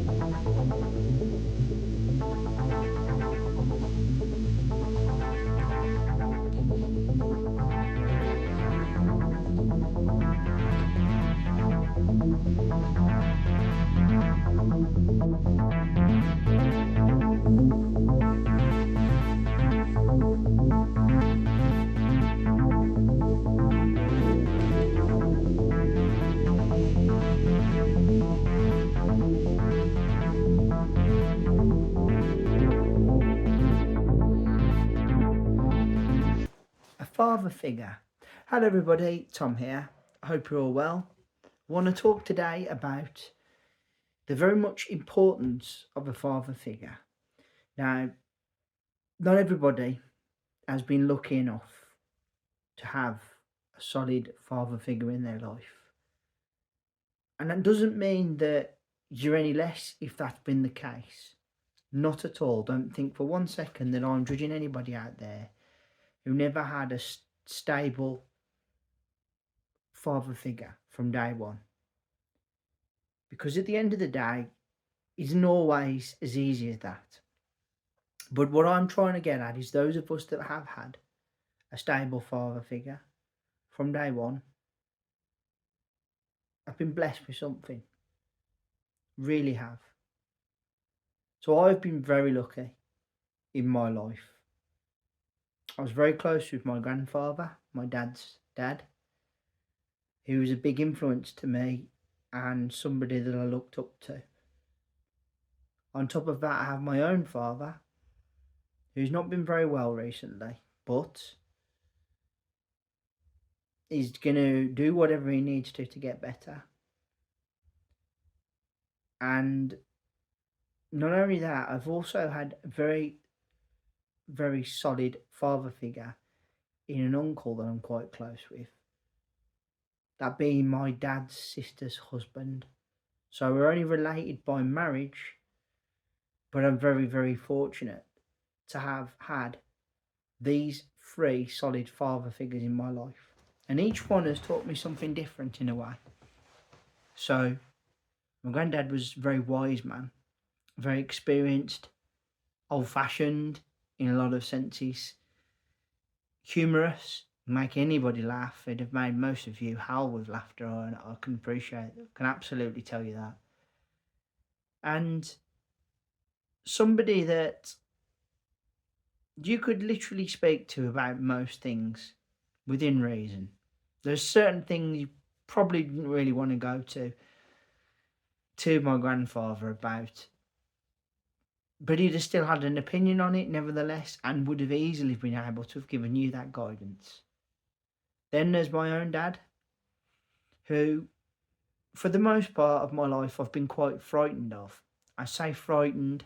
A father figure. Hello everybody, Tom here. I hope you're all well. I want to talk today about the very much importance of a father figure. Now, not everybody has been lucky enough to have a solid father figure in their life. And that doesn't mean that you're any less if that's been the case. Not at all. Don't think for one second that I'm judging anybody out there who never had a stable father figure from day one. Because at the end of the day, it's not always as easy as that. But what I'm trying to get at is those of us that have had a stable father figure from day one have been blessed with something. Really have. So I've been very lucky in my life. I was very close with my grandfather, my dad's dad, who was a big influence to me and somebody that I looked up to. On top of that, I have my own father, who's not been very well recently, but he's going to do whatever he needs to get better. And not only that, I've also had a very, very solid father figure in an uncle that I'm quite close with. That being my dad's sister's husband. So we're only related by marriage, but I'm very, very fortunate to have had these three solid father figures in my life. And each one has taught me something different in a way. So my granddad was a very wise man, very experienced, old-fashioned in a lot of senses, humorous, make anybody laugh. He'd have made most of you howl with laughter, and I can appreciate it. I can absolutely tell you that. And somebody that you could literally speak to about most things within reason. There's certain things you probably didn't really want to go to my grandfather about, but he'd have still had an opinion on it nevertheless, and would have easily been able to have given you that guidance. Then there's my own dad, who, for the most part of my life, I've been quite frightened of. I say frightened,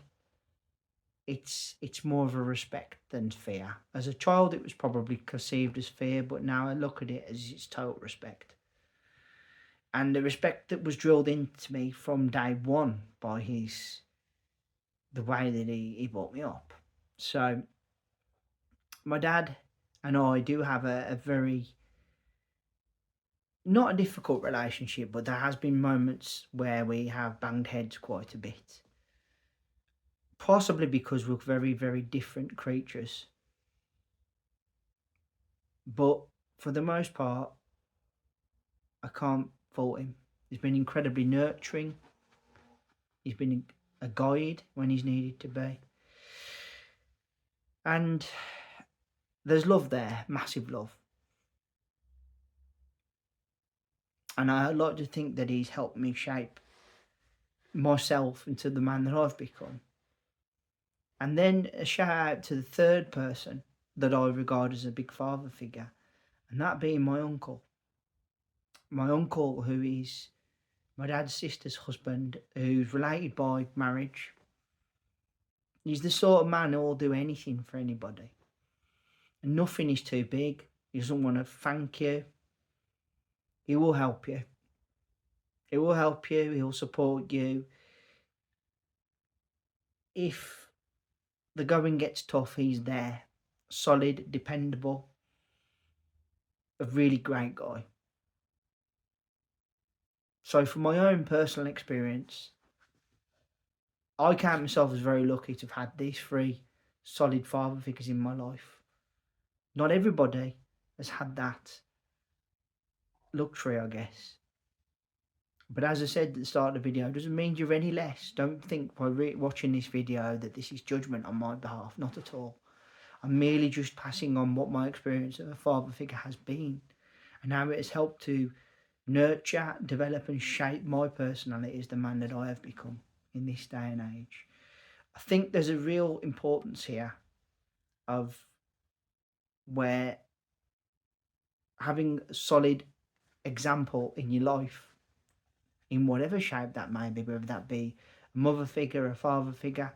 it's more of a respect than fear. As a child, it was probably conceived as fear, but now I look at it as it's total respect. And the respect that was drilled into me from day one by the way that he brought me up. So my dad and I do have a very, not a difficult relationship, but there has been moments where we have banged heads quite a bit. Possibly because we're very, very different creatures. But for the most part, I can't fault him. He's been incredibly nurturing. He's been a guide when he's needed to be. And there's love there, massive love. And I like to think that he's helped me shape myself into the man that I've become. And then a shout out to the third person that I regard as a big father figure, and that being my uncle. My uncle, who is my dad's sister's husband, who's related by marriage. He's the sort of man who will do anything for anybody. And nothing is too big. He doesn't want to thank you. He will help you. He will help you. He'll support you. If the going gets tough, he's there. Solid, dependable. A really great guy. So from my own personal experience, I count myself as very lucky to have had these three solid father figures in my life. Not everybody has had that luxury, I guess. But as I said at the start of the video, it doesn't mean you're any less. Don't think by watching this video that this is judgment on my behalf. Not at all. I'm merely just passing on what my experience of a father figure has been and how it has helped to nurture, develop and shape my personality as the man that I have become in this day and age. I think there's a real importance here of where having a solid example in your life, in whatever shape that may be, whether that be a mother figure, a father figure,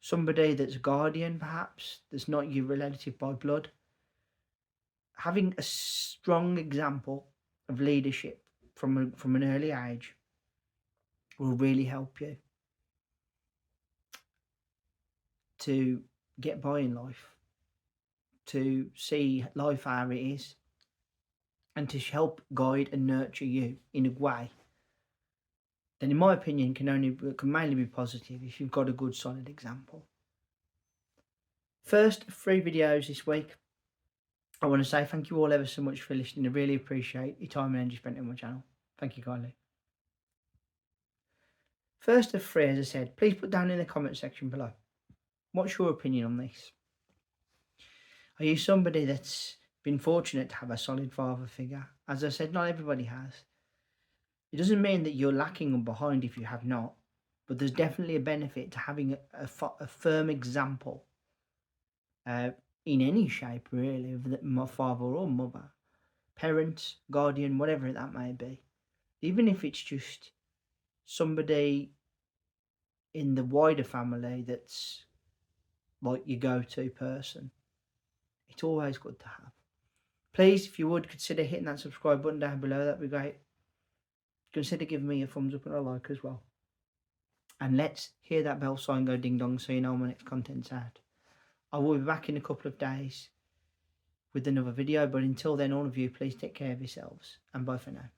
somebody that's a guardian perhaps, that's not your relative by blood, having a strong example of leadership from an early age will really help you to get by in life, to see life how it is, and to help guide and nurture you in a way that, in my opinion, can mainly be positive if you've got a good solid example. First 3 videos this week. I want to say thank you all ever so much for listening. I really appreciate your time and energy spent on my channel. Thank you kindly. First of 3, as I said, please put down in the comment section below, what's your opinion on this? Are you somebody that's been fortunate to have a solid father figure? As I said, not everybody has. It doesn't mean that you're lacking or behind if you have not, but there's definitely a benefit to having a firm example in any shape, really, of my father or mother, parent, guardian, whatever that may be. Even if it's just somebody in the wider family that's like your go-to person, it's always good to have. Please, if you would, consider hitting that subscribe button down below. That'd be great. Consider giving me a thumbs up and a like as well. And let's hear that bell sign go ding dong so you know when next content's out. I will be back in a couple of days with another video, but until then, all of you, please take care of yourselves, and bye for now.